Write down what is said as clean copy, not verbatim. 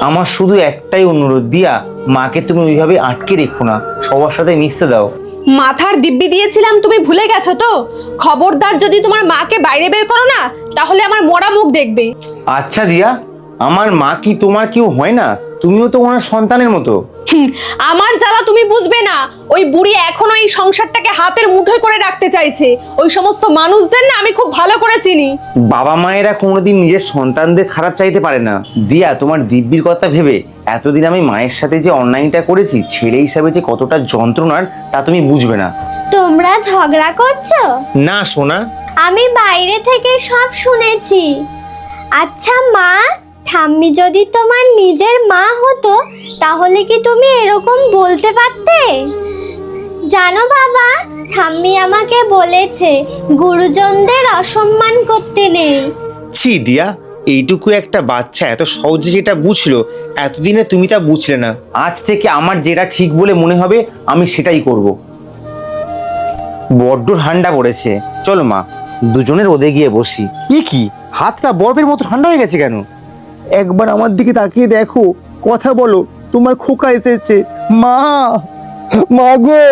আমার শুধু একটাই অনুরোধ, দিয়া মাকে তুমি ওইভাবে আটকে রেখো না, সবার সাথে মিশতে দাও। মাথার দিব্যি দিয়েছিলাম, তুমি ভুলে গেছো তো? খবরদার যদি তোমার মাকে বাইরে বের করো না, তাহলে আমার মরা মুখ দেখবে। আচ্ছা দিয়া, আমার মা কি তোমার কেউ হয় না? তুমিও তো ওনার সন্তানের মতো। আমার জ্বালা তুমি বুঝবে না। ওই বুড়ি এখনো এই সংসারটাকে হাতের মুঠোয় করে রাখতে চাইছে। ওই সমস্ত মানুষদের না আমি খুব ভালো করে চিনি। বাবা মায়েরা কোনোদিন নিজের সন্তানদের খারাপ চাইতে পারে না। দিয়া, তোমার দিব্যির কথা ভেবে এতদিন আমি মায়ের সাথে যে অন্যায়টা করেছি, ছেলে হিসাবে যে কতটা যন্ত্রণার তা তুমি বুঝবে না। তোমরা ঝগড়া করছো? না সোনা। আমি বাইরে থেকে সব শুনেছি। আচ্ছা মা, ঠাম্মি যদি তোমার নিজের মা হতো তাহলে কি তুমি এরকম বলতে পারতে? জানো বাবা, ঠাম্মি আমাকে বলেছে গুরুজনদের অসম্মান করতে নেই। ছি দিয়া, এইটুকু একটা বাচ্চা এত সহজে যেটা বুঝলো, এতদিনে তুমি তা বুঝলে না। আজ থেকে আমার যেটা ঠিক বলে মনে হবে আমি সেটাই করব। বড্ড ঠান্ডা পড়েছে, চলো মা দুজনের রোদে গিয়ে বসি। কি হাতটা বরফের মতো ঠান্ডা হয়ে গেছে কেন? একবার আমার দিকে তাকিয়ে দেখো, কথা বলো, তোমার খোকা এসেছে। মা, মা গো।